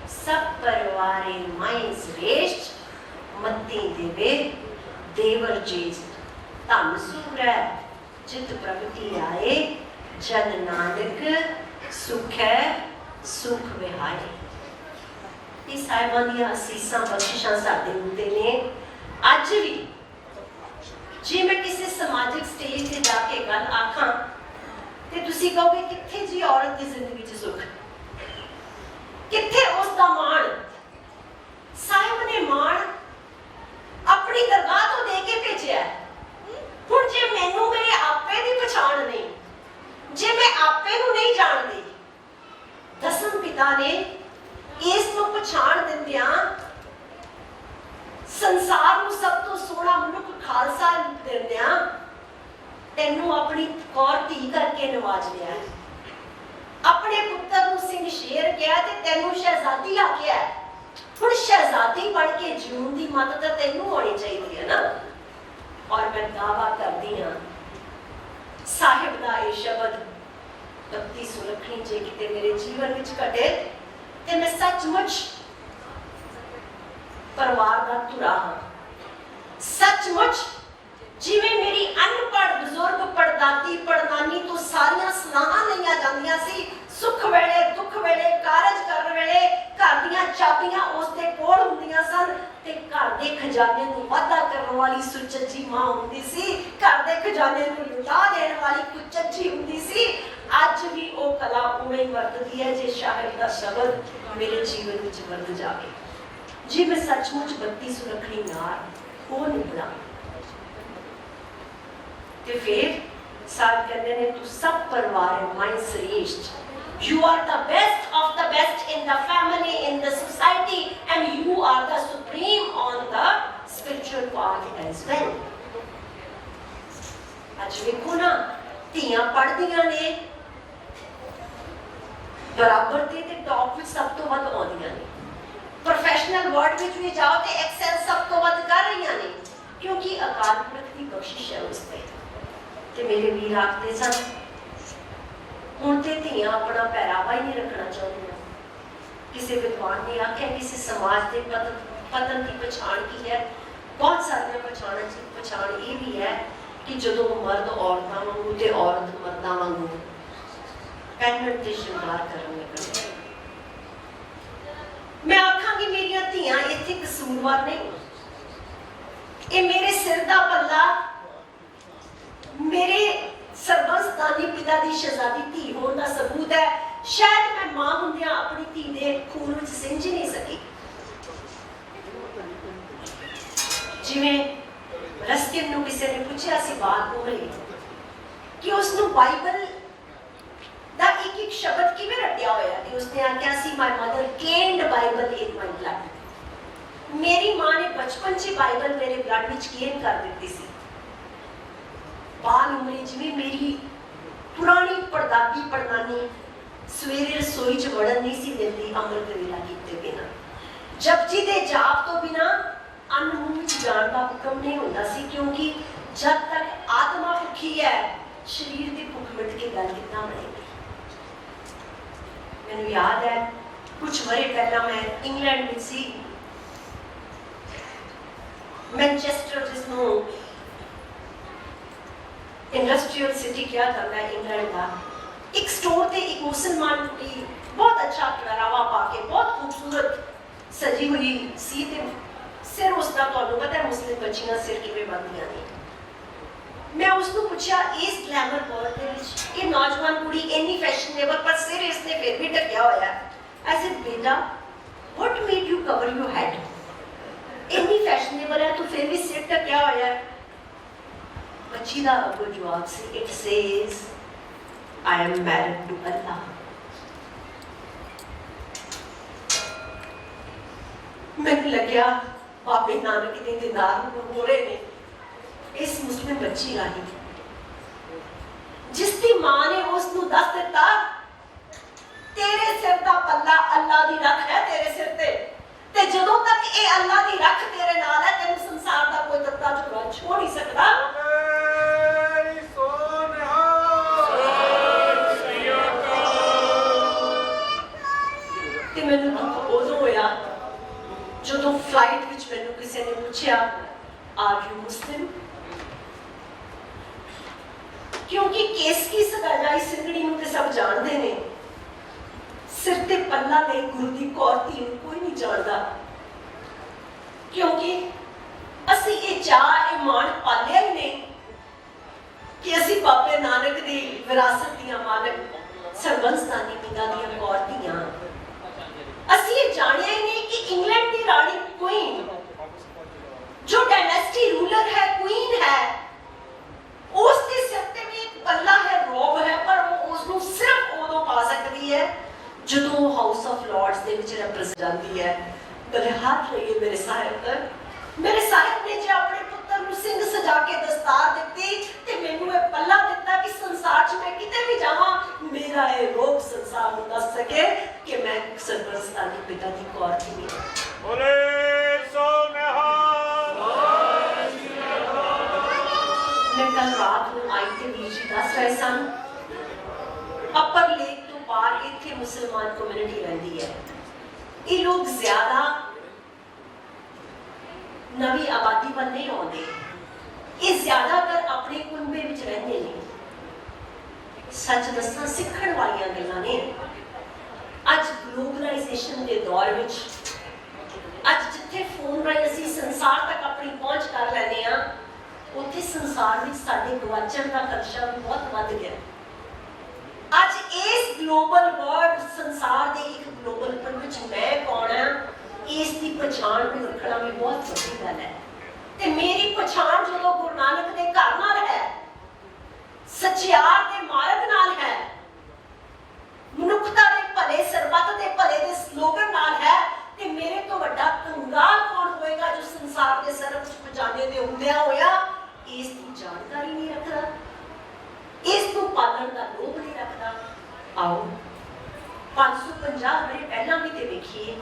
ਸਭ ਪਰਵਾਰੇ ਮਾਈ ਸ੍ਰੇਸ਼ਟ, ਮੱਤੀ ਦੇਵੇ ਦੇਵਰ ਜੇਸ, ਧਨ ਸੂਰੈ ਜਿਤ ਪ੍ਰਗਤੀ ਆਏ, ਜਨ ਨਾਨਕ ਸੁਖੈ ਸੁਖ ਵਿਹਾਏ। ਇਹ ਸਾਹਿਬਾਂ ਦੀਆਂ ਅਸੀਸਾਂ ਬਖਸ਼ਿਸ਼ਾਂ ਸਾਡੇ ਉੱਤੇ ਨੇ। ਅੱਜ ਵੀ ਜੇ ਮੈਂ ਕਿਸੇ ਸਮਾਜਿਕ ਸਟੇਜ ਤੇ ਜਾ ਕੇ ਗੱਲ ਆਖਾਂ ਤੇ ਤੁਸੀਂ ਕਹੋਗੇ ਕਿੱਥੇ ਜੀ ਔਰਤ ਦੀ ਜ਼ਿੰਦਗੀ 'ਚ ਸੁੱਖ, ਕਿੱਥੇ ਉਸ ਦਾ ਮਾਣ। ਸਾਹਿਬ ਨੇ ਮਾਣ ਆਪਣੀ ਦਰਗਾਹ ਤੋਂ ਦੇ ਕੇ ਭੇਜਿਆ। ਹੁਣ ਜੇ ਮੈਨੂੰ ਮੇਰੇ ਆਪੇ ਦੀ ਪਛਾਣ ਨਹੀਂ, ਜੇ ਮੈਂ ਆਪੇ ਨੂੰ ਨਹੀਂ ਜਾਣਦੀ, ਦਸਮ ਪਿਤਾ ਨੇ ਇਸ ਨੂੰ ਪਛਾਣ ਦਿੰਦਿਆਂ ਸੰਸਾਰ ਨੂੰ ਸਭ ਤੋਂ ਸੋਹਣਾ ਮਨੁੱਖ ਖਾਲਸਾ ਦਿੰਦਿਆਂ ਤੈਨੂੰ ਆਪਣੀ ਕੌਰ ਧੀ ਕਰਕੇ ਨਵਾਜ ਲਿਆ, ਆਪਣੇ ਪੁੱਤਰ ਨੂੰ ਸਿੰਘ ਸ਼ੇਰ ਕਿਹਾ ਤੇ ਤੈਨੂੰ ਸ਼ਹਿਜ਼ਾਦੀ ਆਖਿਆ। ਹੁਣ ਸ਼ਹਿਜ਼ਾਦੀ ਬਣ ਕੇ ਜਿਉਣ ਦੀ ਮੱਤ ਤਾਂ ਤੈਨੂੰ ਹੋਣੀ ਚਾਹੀਦੀ ਹੈ ਨਾ। ਔਰ ਮੈਂ ਦਾਵਾ ਕਰਦੀ ਹਾਂ ਸਾਹਿਬ ਦਾ ਇਹ ਸ਼ਬਦ ਬੱਤੀ ਸੁਲੱਖਣੀ ਜੇ ਕਿਤੇ ਮੇਰੇ ਜੀਵਨ ਵਿੱਚ ਘਟੇ ਤੇ ਮੈਂ ਸੱਚਮੁੱਚ ਪਰਿਵਾਰ ਦਾ ਧੁਰਾ ਹਾਂ। ਸੱਚਮੁੱਚ ਜਿਵੇਂ ਮੇਰੀ ਅਨਪੜ੍ਹ ਬਜ਼ੁਰਗ ਪੜਦਾਦੀ ਪੜਨਾਨੀ ਤੋਂ ਸਾਰੀਆਂ ਸਲਾਹਾਂ ਲਈਆਂ ਜਾਂਦੀਆਂ ਸੀ, ਸੁੱਖ ਵੇਲੇ ਦੁੱਖ ਵੇਲੇ ਕਾਰਜ ਕਰਨ ਵੇਲੇ ਘਰ ਦੀਆਂ ਚਾਬੀਆਂ ਉਸ ਦੇ ਕੋਲ ਹੁੰਦੀਆਂ ਸਨ ਤੇ ਘਰ ਦੇ ਖਜ਼ਾਨੇ ਨੂੰ ਵਾਧਾ ਕਰਨ ਵਾਲੀ ਸੁਚੱਜੀ ਮਾਂ ਹੁੰਦੀ ਸੀ, ਘਰ ਦੇ ਖਜ਼ਾਨੇ ਨੂੰ ਲੁਟਾ ਦੇਣ ਵਾਲੀ ਕੁਚੱਜੀ ਹੁੰਦੀ ਸੀ। ਅੱਜ ਵੀ ਉਹ ਕਲਾ ਉਵੇਂ ਹੀ ਵਰਤਦੀ ਹੈ ਜੇ ਸਾਹਿਬ ਦਾ ਸ਼ਬਦ ਮੇਰੇ ਜੀਵਨ ਵਿੱਚ ਵਰਤ ਜਾਵੇ। ਜੇ ਮੈਂ ਸੱਚਮੁੱਚ ਬੱਤੀ ਸੁਲੱਖਣੀ ਨਾਰ ਹੋ ਨਿਕਲਾਂ ਤੇ ਫਿਰ ਸਾਹਿਬ ਕਹਿੰਦੇ ਨੇ ਤੂੰ ਸਭ ਪਰਿਵਾਰ ਮਾਈ ਸ੍ਰੇਸ਼ਟ, you are the best of the best in the family, in the society, and you are the supreme on the spiritual path as well. ਅੱਜ ਵੇਖੋ ਨਾ ਧੀਆਂ ਪੜ੍ਹਦੀਆਂ ਨੇ ਬਰਾਬਰ ਤੇ ਟੌਪ ਵਿੱਚ ਸਭ ਤੋਂ ਵੱਧ ਆਉਂਦੀਆਂ ਨੇ, ਪ੍ਰੋਫੈਸ਼ਨਲ ਵਰਲਡ ਵਿੱਚ ਵੀ ਜਾਓ ਤੇ ਐਕਸੈਲ ਸਭ ਤੋਂ ਵੱਧ ਕਰ ਰਹੀਆਂ ਨੇ, ਕਿਉਂਕਿ ਅਕਾਲ ਪੁਰਖ ਦੀ ਬਖਸ਼ਿਸ਼ ਹੈ ਉਸ ਤੇ ਮੇਰੇ ਵੀਰ ਆਖਦੇ ਸਨ ਹੁਣ ਤੇ ਧੀਆਂ ਆਪਣਾ ਪਹਿਰਾਵਾ ਹੀ ਨਹੀਂ ਰੱਖਣਾ ਚਾਹੁੰਦੀਆਂ। ਕਿਸੇ ਵਿਦਵਾਨ ਨੇ ਆਖਿਆ ਕਿਸੇ ਸਮਾਜ ਦੇ ਪਤਨ ਦੀ ਪਛਾਣ ਕੀ ਹੈ, ਬਹੁਤ ਸਾਰੀਆਂ ਪਛਾਣਾਂ ਚ ਪਛਾਣ ਇਹ ਵੀ ਹੈ ਕਿ ਜਦੋਂ ਮਰਦ ਔਰਤਾਂ ਵਾਂਗੂ ਤੇ ਔਰਤ ਮਰਦਾਂ ਵਾਂਗੂ ਪੈਨਟ ਤੇ ਸ਼ਿੰਗਾਰ ਕਰਨ ਲੱਗੇ। ਮੈਂ ਆਖਾਂਗੀ ਮੇਰੀਆਂ ਧੀਆਂ ਇੱਥੇ ਕਸੂਰਵਾਰ ਨਹੀਂ, ਇਹ ਮੇਰੇ ਸਿਰ ਦਾ ਪੱਲਾ ਮੇਰੇ ਸਰਬਸਤਾਨੀ ਪਿਤਾ ਦੀ ਸ਼ਹਿਜ਼ਾਦੀ ਧੀ ਹੋਣ ਦਾ ਸਬੂਤ ਹੈ। ਸ਼ਾਇਦ ਮੈਂ ਮਾਂ ਹੁੰਦਿਆਂ ਆਪਣੀ ਧੀ ਦੇ ਖੂਨ ਵਿੱਚ ਸਿੰਜ ਨਹੀਂ ਸਕੀ। ਜਿਵੇਂ ਰਸਕਿਨ ਨੂੰ ਕਿਸੇ ਨੇ ਪੁੱਛਿਆ ਸੀ ਬਾਤ ਕੋਲੇ ਕਿ ਉਸ ਨੂੰ ਬਾਈਬਲ ਦਾ ਇੱਕ ਸ਼ਬਦ ਕਿਵੇਂ ਰੱਟਿਆ ਹੋਇਆ ਤੇ ਉਸਨੇ ਆਖਿਆ ਸੀ my mother canned Bible in my blood. ਮੇਰੀ ਮਾਂ ਨੇ ਬਚਪਨ 'ਚ ਬਾਈਬਲ ਮੇਰੇ ਬਲੱਡ ਵਿੱਚ ਕੇਨ ਕਰ ਦਿੱਤੀ ਸੀ। ਬਾਲ ਉਮਰੇ ਜਿਵੇਂ ਮੇਰੀ ਪੁਰਾਣੀ ਪੜਦਾਦੀ ਪੜਨਾਨੀ ਸਵੇਰੇ ਰਸੋਈ 'ਚ ਵੜਨ ਨਹੀਂ ਸੀ ਦਿੰਦੀ ਅੰਮ੍ਰਿਤ ਵੇਲਾ ਕੀਤੇ ਬਿਨਾਂ, ਜਪਜੀ ਦੇ ਜਾਪ ਤੋਂ ਬਿਨਾਂ अन्न मूँह विच जाण दा हुक्म नहीं हुंदा सी, क्योंकि जब तक आत्मा भुखी है शरीर की भुख मिट के गल कितना बनेगी। मैनूं याद है कुछ वरे पहला मैं इंग्लैंड में सी, मैनचेस्टर जिसनों इंडस्ट्रियल सिटी क्या जाता है इंग्लैंड का, एक स्टोर ते एक मुसलमान कुड़ी बहुत अच्छा पहरावा पाके बहुत खूबसूरत सजी हुई सी ते सिर उसका तुहानूं पता है मुस्लिम बच्चियां सिर किवें बंदियां ने। मैं उसको पूछा इस ग्लैमर वर्ल्ड दे विच ये नौजवान कुड़ी इन्नी फैशनेबल पर सिर इसने फिर भी ढकिया होया। आई सेड बेटा what made you cover your head, इन्नी फैशनेबल है तो फिर भी सिर ढकिया होया। बच्ची दा अगो जवाब से it says I am married to Allah. मैंने लग्या बाबे नानक के दीदार हो रहे ने इस मुस्लिम बच्ची राही, जिसकी मां ने उसनू दस दिता तेरे सिर दा पल्ला अल्लाह दी रख है तेरे सिर ते जदों तक ये अल्लाह दी रख तेरे नाल है तेनू संसार दा कोई तत्ता झूला छोड़ नहीं सकदा। ते मैनू दुख उदों होया जदों फ्लाइट विच मैनू किसी ने पूछा आर यू मुस्लिम, क्योंकि केस की सगाई सिंगड़ी नूं ते सब जानते ने, सिर ते पल्ला ले गुरु दी कौर धी नूं कोई नहीं जानता, क्योंकि असी ये चाह ये मान पालिया ही नहीं कि असी बाबे नानक दी विरासत दियां मालक सरबंसतानी पिता दियां कौर धीआं। असी ये जानिया ही नहीं कि इंग्लैंड की रानी क्वीन जो डायनेस्टी रूलर है क्वीन है उसके सिर पे भी एक पल्ला है रोब है, पर वो उसको सिर्फ उदों पा सकती है जदों हाउस ऑफ लॉर्ड्स दे विच रिप्रेजेंट जाती है। बड़े हाथ लगे मेरे साहिब ने जो अपने पुत्र नूं सिंह सजा के दस्तार दित्ती ते मैनूं ये पल्ला दिता कि संसार च मैं किते भी जावां मेरा ये रोब संसार नूं दस सके कि मैं सरबंसतानी पिता दी कौर थी। बोले सो निहाल। मैं कल रात को आई थे वीर जी दस रहे सन अपर लेक तो पार इत्थे मुसलमान कम्युनिटी रहती है। ये लोग ज्यादा नवी आबादी पर नहीं आते, ये ज्यादातर अपने कुनबे विच रहंदे ने। सच दसां सिखण वालियां गल्लां ने। अज ग्लोबलाइजेशन के दौर विच अज जिथे फोन राही असीं संसार तक अपनी पहुंच कर लैंदे आ उत्थे संसार विच साडे गवाचण दा खदशा भी बहुत वध गया। अज इस ग्लोबल वर्ल्ड संसार दे एक ग्लोबल पर विच मैं कौन हां इसकी पछाण भी रखना भी बहुत वड्डी गल है। ते मेरी पछाण जो गुरु नानक दे घर नाल है, सचियार दे मार्ग नाल है, मनुखता दे भले सरबत दे भले दे स्लोगन नाल है। ते मेरे तो वड्डा कंगाल कौन होएगा जो संसार के सरब च पहुंचाने दे हुंदियां होया इसकी जानकारी नहीं रखदा, इसको पालन का लोभ नहीं रखदा। आओ 550 बरे पहला भी ते देखिए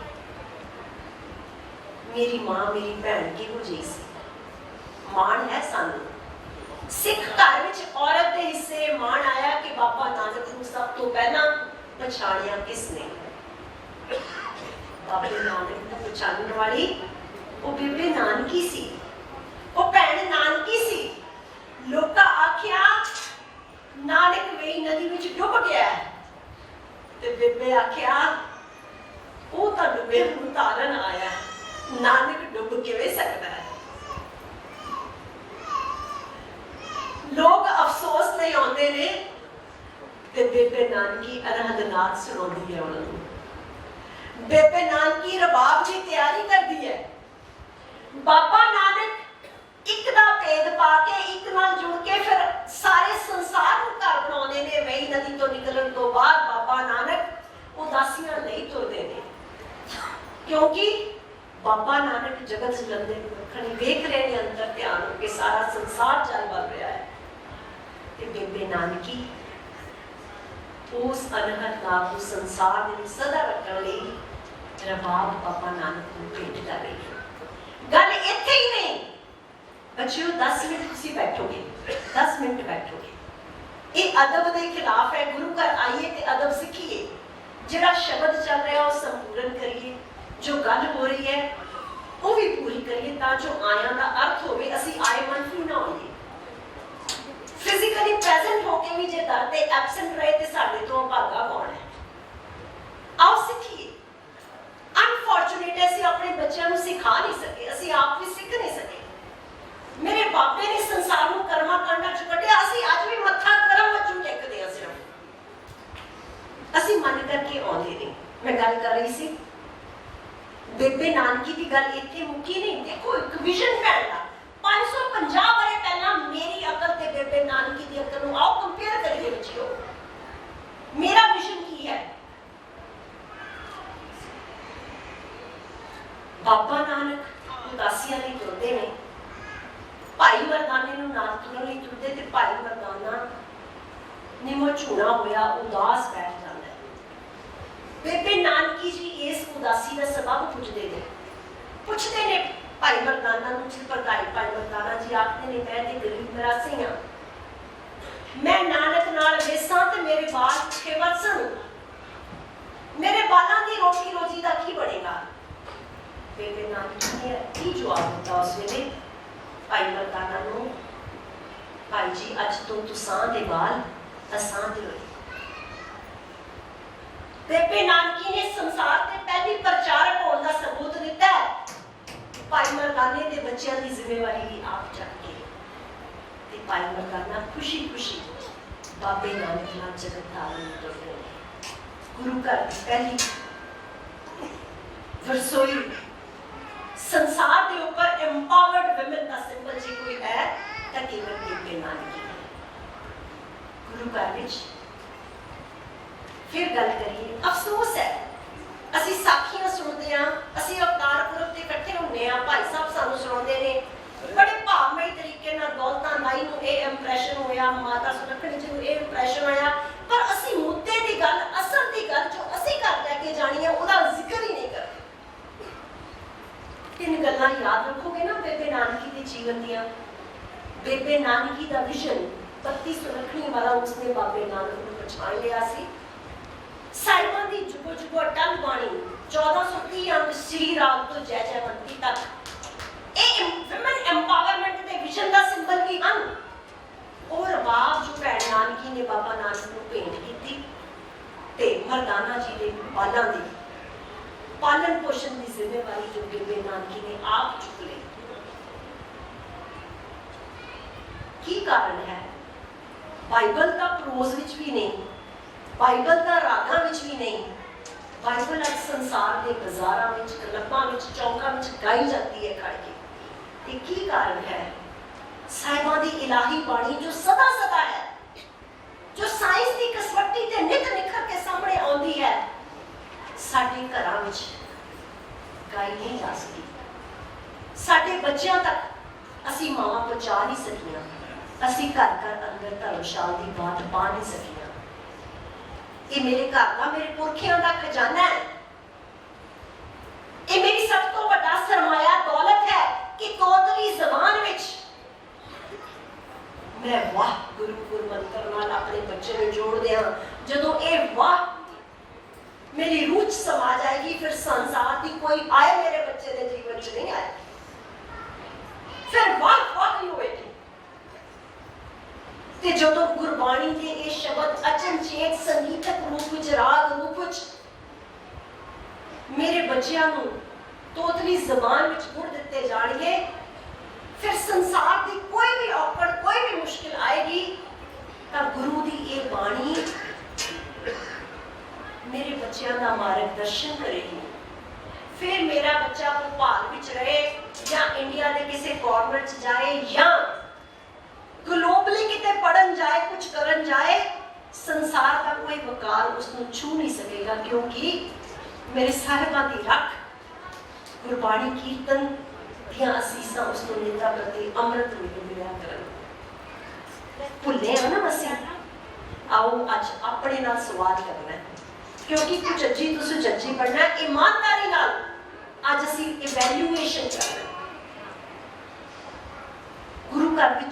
मेरी मां मेरी भैन किहो जी सी। मान है सानू सिख घर विच औरत दे हिस्से मान आया कि बाबा नानक नूं सब तो पहला पछाणिया किसने। बाबे नानक नूं पछाणन वाली वो बेबे नानकी सी, वो भैन नानकी सी। लोका आख्या नानक वेई नदी विच डुब गया ते बेबे आख्या वो तां डुबे नूं तारन आया, नानक डुब किवें सकदा है। लोग अफसोस नहीं आते ने ते बेबे नानकी अरहदनाथ सुनाती है उन्होंने। बेबे नानकी रबाब की तैयारी करती है। बाबा नानक एक दा भेद पाके एक नाल जुड़ के फिर सारे संसार को घर बनाने ने। वही नदी तो निकलने तो बाद बाबा नानक उदासियां नहीं तुरते ने, क्योंकि बाबा नानक जगत जलंदे खड़ी वेख रहे हैं अंदर ध्यान होके सारा संसार चल बल रहा है। ते बेबे नानकी उस अनहद नाम को संसार में सदा रखने लई रबाब बाबा नानक को भेंट कर रही है। गल ही नहीं। बच्चों 10 मिनट तुसी बैठोगे, 10 मिनट बैठोगे। ये अदब के खिलाफ है। गुरु घर आइए ते अदब सीखिए। जिहड़ा शब्द चल रहा है वो संपूर्ण करिए, जो गल हो रही है वो भी पूरी करिए, ताकि आया का अर्थ होवे, असी आए मनफी ना होइए। फिजिकली प्रेजेंट होके भी जे दर ते एब्सेंट रहे ते साडे तो भागा कौन है? आओ सीखिए। अनफॉर्चुनेट है असी अपने बच्चों को सिखा नहीं सके, असी आप भी सीख नहीं सके। मेरे बापे ने संसार को कर्मा कांडा च कटिया, असी आज भी मत्था करम वचू टेकदे आ। सिर्फ असी मन करके आउंदे नहीं। मैं गल कर रही सी बेबे नानकी की गल इत्थे मुक्की नहीं। देखो एक विजन फैलदा 550 बारे पहला मेरी अकल ते बेबे नानकी दी अकल नु आओ कंपेयर करिए बच्चों। मेरा विजन की है? बाबा नानक उदासियां नहीं तुरदे ने, भाई मरदाने नु नाल तुरन नहीं तुरदे ते भाई मरदाना निमो झूना होया उदास बैठ जांदा है। बेबे नानकी जी इस उदासी का सबब पुछदे ने भाई मरदाना नु जी भरदाई। भाई मरदाना जी आखदे ने मैं ते गरीब मरासी हां, मैं नानक नाल वेसां ते मेरे बाल भुखे वरसन, मेरे बालां दी रोटी रोजी दा की बनेगा? बेबे नानकी ने की जवाब दिता उस वेले भाई मरदाना नु, भाई जी अज तो तुसां दे बाल असां दे होए। बेबे नानकी ने संसार के पहली प्रचारक होने का सबूत दिता है। भाई मरदाने के बच्चों की जिम्मेवारी भी आप चक के ते भाई मरदाना खुशी खुशी बाबे नानक नाल जगत धारण करते हैं। गुरु घर की पहली रसोई संसार के ऊपर एम्पावर्ड वुमेन का सिंबल जी कोई है तो केवल बेबे नानकी है। गुरु घर विच फिर गल करिए, अफसोस है असी साखियां सुनते हैं, असी अवतार पुरब ते इकट्ठे होने हैं, भाई साहब सानू सुनाते ने बड़े भावमयी तरीके नाल दौलतां दाई नूं ये इंप्रैशन होया, माता सुलखणी जी नूं ये इंप्रैशन होया, पर असी मुद्दे दी गल, असल दी गल जो असी घर लैके जानी है ओदा जिक्र ही नहीं करते। तीन गल्लां याद रखोगे ना बेबे नानकी दे जीवन दियां। बेबे नानकी दा विजन 32 सुलखणी वाला उसने बाबे नानक नूं पछाण लिया सी। साहिबां दी जुगो जुगो अटल बाणी 1430 अंक श्री राग तो जय जयवंती तक ए वुमेन एम्पावरमेंट दे विजन दा सिंबल भी ਹਨ। और बाप जो भैन नानकी ने बाबा नानक नूं भेंट कीती ते मरदाना जी दे बालां दी पालन पोषण की जिम्मेवारी जो बेबे नानकी ने आप चुक ली। की कारण है? बाइबल का प्रोज विच भी नहीं, बाइबल का रागां विच भी नहीं, बाइबल आज संसार के बाजारां विच, क्लबां विच, चौकां विच गाई जाती है खड़ के। ते की कारण है? साहिबां दी इलाही बाणी जो सदा सदा है, जो साइंस की कसवट्टी ते नित निखर के सामने आउंदी है, साडे घरां विच गाई नहीं जा सकी। साडे बच्चों तक असी मावां पहुंचा नहीं सकियां, असी घर घर अंदर धर्मशाल की बात पा नहीं सकियां। ये मेरे घर का, मेरे पुरखियां का खजाना है। ये मेरी सब तो बड़ा सरमाया दौलत है कि तोतली जबान विच मैं वाह गुरु गुर मंत्र नाल अपने बच्चे में जोड़ दिया। जदों ये वाह मेरी रूह च समा जाएगी, फिर संसार की कोई आए मेरे बच्चे के जीवन च नहीं आए, फिर वाह वाह ही होएगी। ते जदों गुरबाणी के ये शब्द अचनचेत संगीतक रूप विच, राग रूप विच मेरे बच्चों को तोतली जबान विच गुड़ दिते जाणगे, फिर संसार की कोई भी औकड़, कोई भी मुश्किल आएगी तो गुरु की ये बाणी मेरे बच्चों का मार्गदर्शन करेगी। फिर मेरा बच्चा भोपाल विच रहे या इंडिया के किसी कॉर्नर जाए या ग्लोबली किते पढ़न जाए, कुछ करन जाए, संसार का कोई वकाल उसको छू नहीं सकेगा, क्योंकि मेरे साहिबां दी रख गुरबाणी कीर्तन दियां असीसां उसको नेता प्रति अमृत मिलिया करन। भुले हो ना असीं? आओ अज अपने नाल सवाल करना है, क्योंकि कुचज्जी तो सुचज्जी पढ़ना है। ईमानदारी नाल अज असीं इवैल्यूएशन करना है।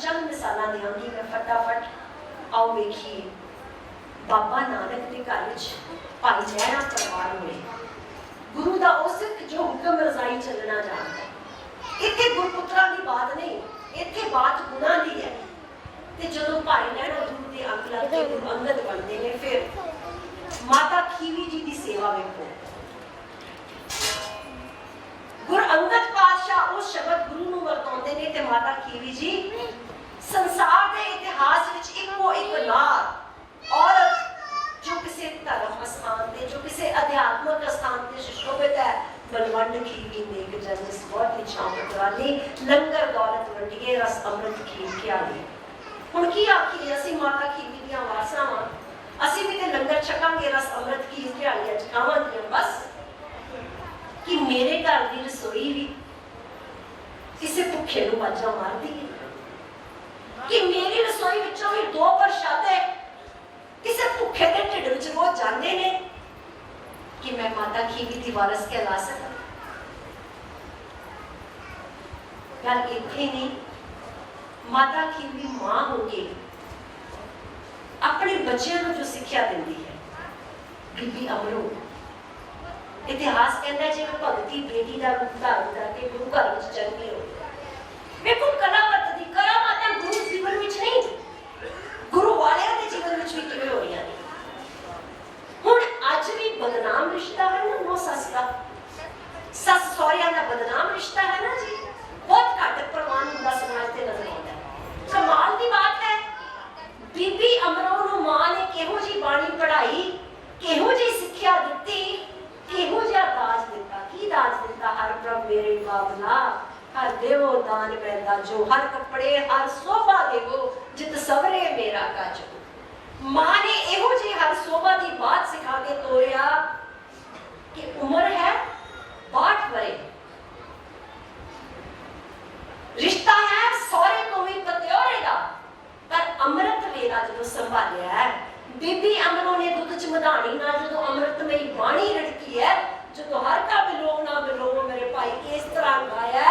चंद मिसालां देवांगी मैं फटाफट। आओ वेखिए बाबा नानक के घर विच भाई लहरा परिवार होए, गुरु दा ओ सिख जो हुक्म रजाई चलना जानदा है। इत्थे गुरपुत्रा की बात नहीं, इत्थे बात गुणां दी है। ते जदों भाई लहरा गुरु दे अंग लग के गुरु अंगद बनते हैं, फिर माता खीवी जी की सेवा वेखो। गुरु अंगद पातशाह उस शब्द गुरु नूं वरताउंदे ने ते माता खीवी जी संसार के इतिहास विच इक्को एक नार औरत जो किसी धर्म स्थान ते जो किसी अध्यात्मक स्थान ते सुशोभित है। बलवंड खीवी नेक जन जिस बहुत ही शामत वाली लंगर दौलत वंडिए रस अमृत खीर ख्याली। हुण की आखिए असीं माता खीवी दीआं वारसां वां, असीं भी ते लंगर छकांगे रस अमृत खीर ख्याली अज खावांगे बस कि मेरे घर की रसोई भी किसी भुखे नूं बाजा मारदी है, कि मेरी रसोई विचों भी दो प्रशादे किसी भुखे के ढिड विच रोज जांदे ने, कि मैं माता खीवी दी वारस कहला सकां। गल इत्थे नहीं, माता खीवी मां हो के अपने बच्चों को जो सिक्ख्या देती है, बीबी अमरो इतिहास कहता है जिवें भगती बेटी का रूप धारण करके गुरु घर में जन्मी हो। देखो कलावत दी करामातां गुरु जीवन में नहीं, गुरु वालियां दे जीवन में भी किवें हो रही ने। हुण अज भी बदनाम रिश्ता है ना नो सस का, सस सौरिया का बदनाम रिश्ता है ना जी, बहुत घट प्रवान हुंदा समाज ते नजर आउंदा है। कमाल की बात है, बीबी अमरो नूं मां ने किहो जी बाणी पढ़ाई, किहो जी सिक्ख्या दित्ती, किहो जिहा दाज दिता। की दाज दिता? हर प्रभ मेरे बाबला हर देवो दान पैदा जो, हर कपड़े हर शोभा देवो जित सवरे मेरा काजो। मां ने इहो जी हर शोभा की बात सिखा के तोरिया कि उम्र है 62 वरे, रिश्ता है सौरे को भी पत्योरे का, पर अमृत वेला जो संभालिया है बीबी अमरों ने दुध च मधानी ना जो अमृतमयी बाणी रड़की है, जो हर का बिलो ना बिलो मेरे भाई इस तरह गाया